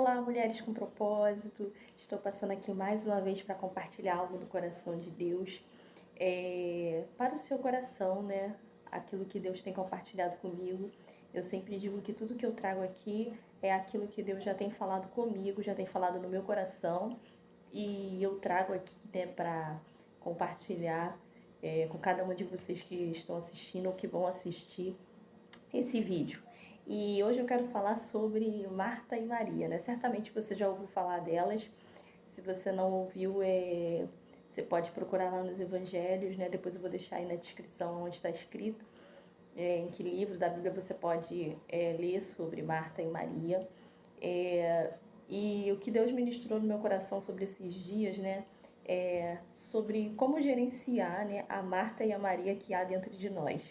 Olá, mulheres com propósito. Estou passando aqui mais uma vez para compartilhar algo do coração de Deus para o seu coração, né? Aquilo que Deus tem compartilhado comigo. Eu sempre digo que tudo que eu trago aqui é aquilo que Deus já tem falado comigo, já tem falado no meu coração, e eu trago aqui, né, para compartilhar com cada uma de vocês que estão assistindo ou que vão assistir esse vídeo. E hoje eu quero falar sobre Marta e Maria, né? Certamente você já ouviu falar delas. Se você não ouviu, você pode procurar lá nos evangelhos, né? Depois eu vou deixar aí na descrição onde está escrito em que livro da Bíblia você pode ler sobre Marta e Maria. E o que Deus ministrou no meu coração sobre esses dias, né? Sobre como gerenciar, né, a Marta e a Maria que há dentro de nós.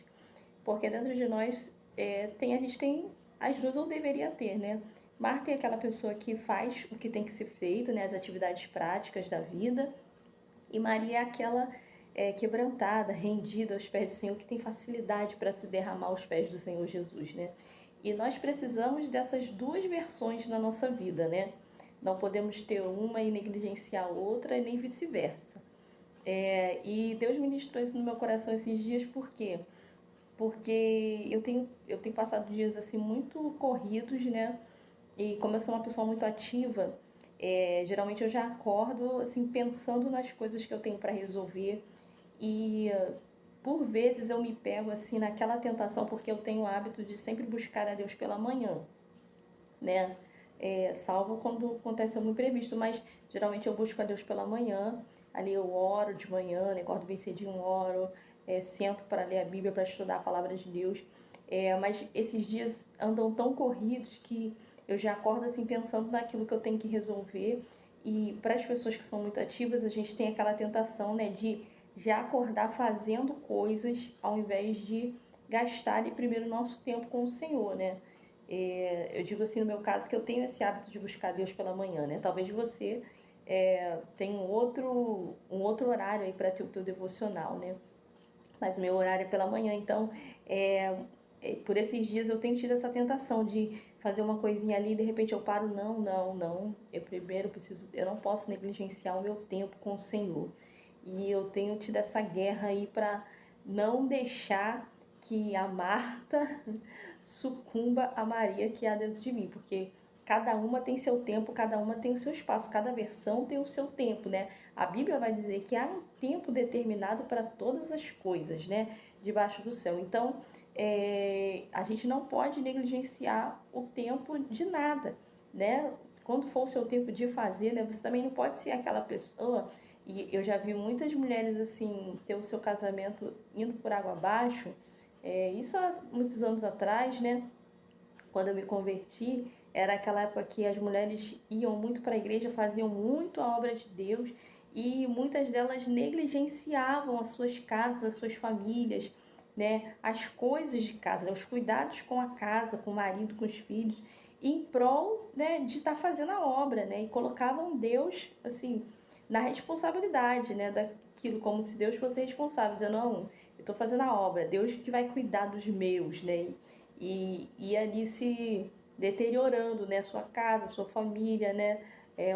Porque dentro de nós a gente tem as duas, ou deveria ter, né? Marta é aquela pessoa que faz o que tem que ser feito, né? As atividades práticas da vida. E Maria é aquela quebrantada, rendida aos pés do Senhor, que tem facilidade para se derramar aos pés do Senhor Jesus, né? E nós precisamos dessas duas versões na nossa vida, né? Não podemos ter uma e negligenciar a outra, e nem vice-versa. E Deus ministrou isso no meu coração esses dias, por quê? Porque eu tenho passado dias assim muito corridos, né? E como eu sou uma pessoa muito ativa, geralmente eu já acordo assim pensando nas coisas que eu tenho para resolver, e por vezes eu me pego assim naquela tentação, porque eu tenho o hábito de sempre buscar a Deus pela manhã, né? Salvo quando acontece algum imprevisto, mas geralmente eu busco a Deus pela manhã. Ali eu oro de manhã, né? Acordo bem cedinho, oro, sento para ler a Bíblia, para estudar a palavra de Deus. Mas esses dias andam tão corridos que eu já acordo assim pensando naquilo que eu tenho que resolver. E para as pessoas que são muito ativas, a gente tem aquela tentação, né, de já acordar fazendo coisas ao invés de gastar ali primeiro o nosso tempo com o Senhor, né? Eu digo assim, no meu caso, que eu tenho esse hábito de buscar Deus pela manhã, né? Talvez você tenha um outro horário aí para ter o teu devocional, né? Mas o meu horário é pela manhã, então por esses dias eu tenho tido essa tentação de fazer uma coisinha ali e de repente eu paro. Não, não, não. Eu não posso negligenciar o meu tempo com o Senhor. E eu tenho tido essa guerra aí para não deixar que a Marta sucumba a Maria que há dentro de mim, porque cada uma tem seu tempo, cada uma tem o seu espaço, cada versão tem o seu tempo, né? A Bíblia vai dizer que há um tempo determinado para todas as coisas, né? Debaixo do céu. Então, a gente não pode negligenciar o tempo de nada, né? Quando for o seu tempo de fazer, né? Você também não pode ser aquela pessoa. E eu já vi muitas mulheres assim ter o seu casamento indo por água abaixo. Isso há muitos anos atrás, né? Quando eu me converti, era aquela época que as mulheres iam muito para a igreja, faziam muito a obra de Deus, e muitas delas negligenciavam as suas casas, as suas famílias, né? As coisas de casa, né? Os cuidados com a casa, com o marido, com os filhos, em prol, né, de estar fazendo a obra, né? E colocavam Deus assim na responsabilidade, né, daquilo, como se Deus fosse responsável, dizendo: não, eu estou fazendo a obra, Deus que vai cuidar dos meus, né? E ali se deteriorando, né, sua casa, sua família, né,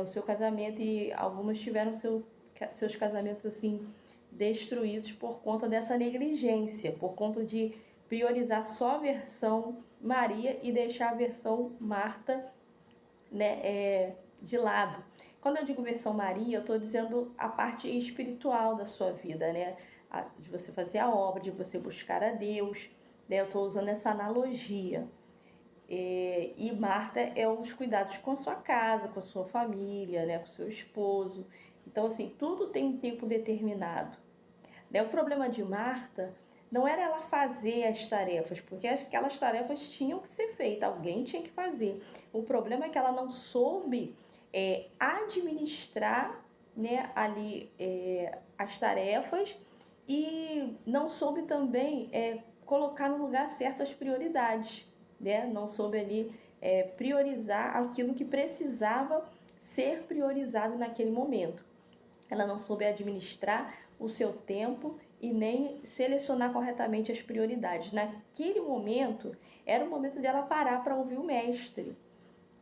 o seu casamento, e algumas tiveram seus casamentos assim destruídos por conta dessa negligência, por conta de priorizar só a versão Maria e deixar a versão Marta, né, de lado. Quando eu digo versão Maria, eu estou dizendo a parte espiritual da sua vida, né? De você fazer a obra, de você buscar a Deus, né? Eu estou usando essa analogia. E Marta é os cuidados com a sua casa, com a sua família, né? Com o seu esposo. Então, assim, tudo tem um tempo determinado, né? O problema de Marta não era ela fazer as tarefas, porque aquelas tarefas tinham que ser feitas, alguém tinha que fazer. O problema é que ela não soube administrar, né, ali as tarefas, e não soube também colocar no lugar certo as prioridades, né? Não soube ali priorizar aquilo que precisava ser priorizado naquele momento. Ela não soube administrar o seu tempo e nem selecionar corretamente as prioridades. Naquele momento, era o momento dela parar para ouvir o mestre,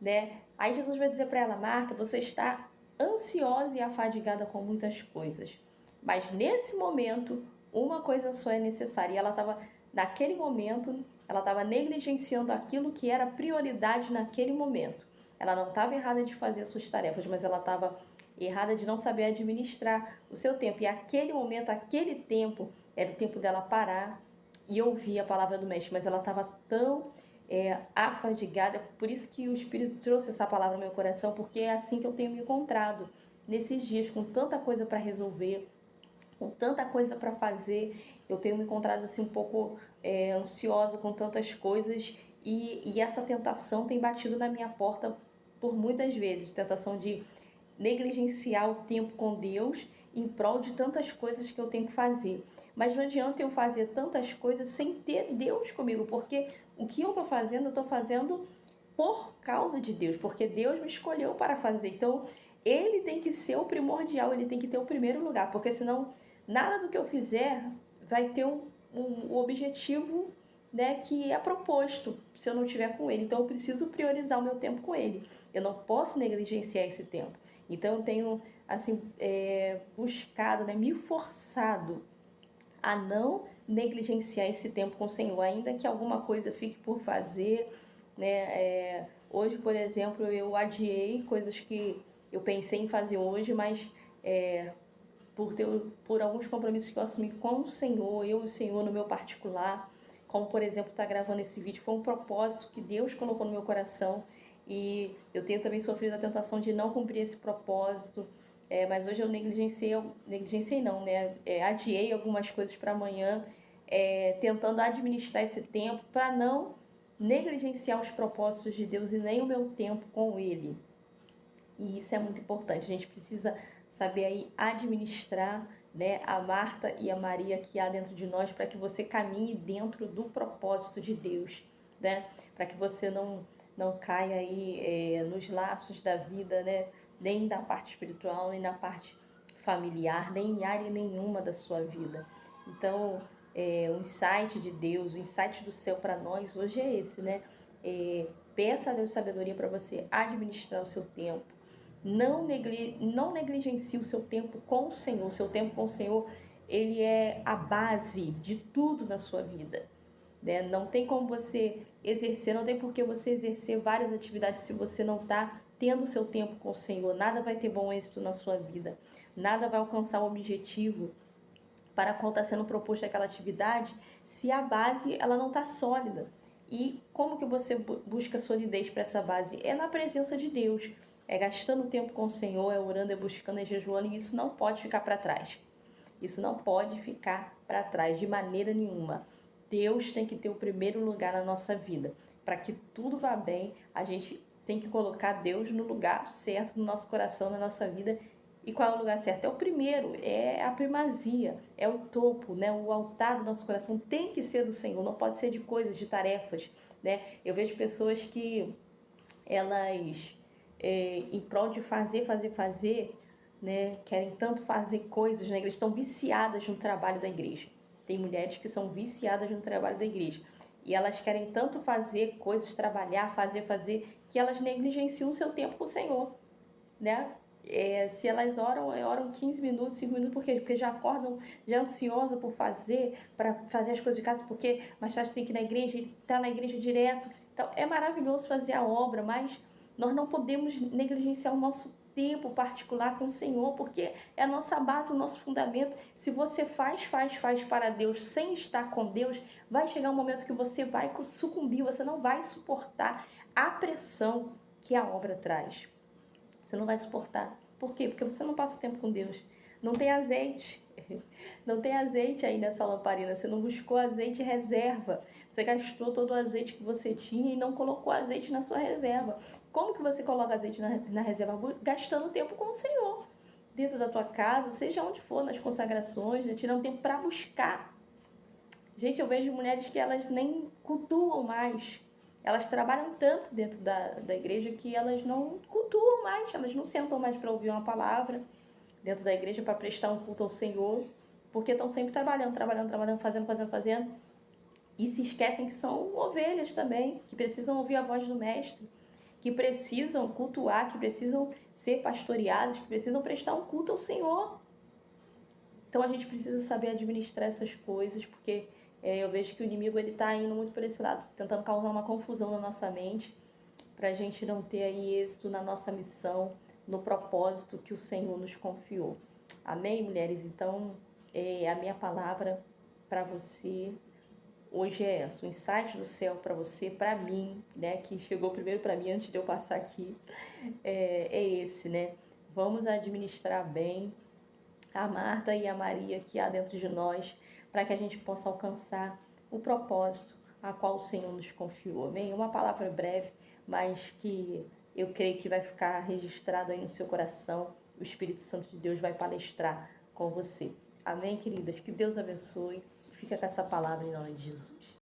né? Aí Jesus vai dizer para ela: Marta, você está ansiosa e afadigada com muitas coisas, mas nesse momento uma coisa só é necessária. E ela estava, naquele momento, ela estava negligenciando aquilo que era prioridade naquele momento. Ela não estava errada de fazer suas tarefas, mas ela estava errada de não saber administrar o seu tempo. E aquele momento, aquele tempo, era o tempo dela parar e ouvir a palavra do mestre, mas ela estava tão afadigada. Por isso que o Espírito trouxe essa palavra no meu coração, porque é assim que eu tenho me encontrado nesses dias, com tanta coisa para resolver, com tanta coisa para fazer. Eu tenho me encontrado assim um pouco ansiosa com tantas coisas, e essa tentação tem batido na minha porta por muitas vezes, tentação de negligenciar o tempo com Deus em prol de tantas coisas que eu tenho que fazer. Mas não adianta eu fazer tantas coisas sem ter Deus comigo, porque o que eu estou fazendo por causa de Deus, porque Deus me escolheu para fazer. Então, Ele tem que ser o primordial, Ele tem que ter o primeiro lugar, porque senão nada do que eu fizer vai ter um objetivo, né, que é proposto se eu não estiver com Ele. Então, eu preciso priorizar o meu tempo com Ele. Eu não posso negligenciar esse tempo. Então, eu tenho assim buscado, né, me forçado a não negligenciar esse tempo com o Senhor, ainda que alguma coisa fique por fazer, né? Hoje, por exemplo, eu adiei coisas que eu pensei em fazer hoje, mas por alguns compromissos que eu assumi com o Senhor, eu e o Senhor no meu particular, como por exemplo estar gravando esse vídeo, foi um propósito que Deus colocou no meu coração, e eu tenho também sofrido a tentação de não cumprir esse propósito. Mas hoje eu negligenciei não, né? Adiei algumas coisas para amanhã, tentando administrar esse tempo para não negligenciar os propósitos de Deus e nem o meu tempo com Ele. E isso é muito importante. A gente precisa saber aí administrar, né, a Marta e a Maria que há dentro de nós, para que você caminhe dentro do propósito de Deus, né? Para que você não caia aí nos laços da vida, né? Nem na parte espiritual, nem na parte familiar, nem em área nenhuma da sua vida. Então, o insight de Deus, o insight do céu para nós hoje é esse, né? Peça a Deus sabedoria para você administrar o seu tempo. Não negligencie o seu tempo com o Senhor. O seu tempo com o Senhor, ele é a base de tudo na sua vida, né? Não tem como você exercer, não tem por que você exercer várias atividades se você não está tendo o seu tempo com o Senhor. Nada vai ter bom êxito na sua vida. Nada vai alcançar o objetivo para qual está sendo proposta aquela atividade se a base ela não está sólida. E como que você busca solidez para essa base? É na presença de Deus, é gastando tempo com o Senhor, é orando, é buscando, é jejuando, e isso não pode ficar para trás. Isso não pode ficar para trás de maneira nenhuma. Deus tem que ter o primeiro lugar na nossa vida. Para que tudo vá bem, a gente tem que colocar Deus no lugar certo no nosso coração, na nossa vida. E qual é o lugar certo? É o primeiro, é a primazia, é o topo, né? O altar do nosso coração tem que ser do Senhor, não pode ser de coisas, de tarefas, né? Eu vejo pessoas que elas, em prol de fazer, né? Querem tanto fazer coisas na igreja, estão viciadas no trabalho da igreja. Tem mulheres que são viciadas no trabalho da igreja. E elas querem tanto fazer coisas, trabalhar, fazer, que elas negligenciam o seu tempo com o Senhor, né? Se elas oram 15 minutos, 5 minutos, por quê? Porque já acordam já ansiosa por para fazer as coisas de casa, porque mais tarde tem que ir na igreja, estar na igreja direto. Então, é maravilhoso fazer a obra, mas nós não podemos negligenciar o nosso tempo particular com o Senhor, porque é a nossa base, o nosso fundamento. Se você faz para Deus sem estar com Deus, vai chegar um momento que você vai sucumbir, você não vai suportar a pressão que a obra traz. Você não vai suportar. Por quê? Porque você não passa tempo com Deus. Não tem azeite. Não tem azeite aí nessa lamparina. Você não buscou azeite reserva. Você gastou todo o azeite que você tinha e não colocou azeite na sua reserva. Como que você coloca azeite na reserva? Gastando tempo com o Senhor. Dentro da tua casa, seja onde for, nas consagrações, né? Tirando tempo para buscar. Gente, eu vejo mulheres que elas nem cultuam mais. Elas trabalham tanto dentro da igreja que elas não cultuam mais, elas não sentam mais para ouvir uma palavra dentro da igreja, para prestar um culto ao Senhor, porque estão sempre trabalhando, fazendo, e se esquecem que são ovelhas também, que precisam ouvir a voz do Mestre, que precisam cultuar, que precisam ser pastoreadas, que precisam prestar um culto ao Senhor. Então a gente precisa saber administrar essas coisas, porque eu vejo que o inimigo ele está indo muito por esse lado, tentando causar uma confusão na nossa mente, para a gente não ter aí êxito na nossa missão, no propósito que o Senhor nos confiou. Amém, mulheres? Então, a minha palavra para você hoje é essa, o insight do céu para você, para mim, né, que chegou primeiro para mim antes de eu passar aqui, é esse, né? Vamos administrar bem a Marta e a Maria que há dentro de nós, para que a gente possa alcançar o propósito a qual o Senhor nos confiou. Amém? Uma palavra breve, mas que eu creio que vai ficar registrado aí no seu coração. O Espírito Santo de Deus vai palestrar com você. Amém, queridas? Que Deus abençoe. Fica com essa palavra em nome de Jesus.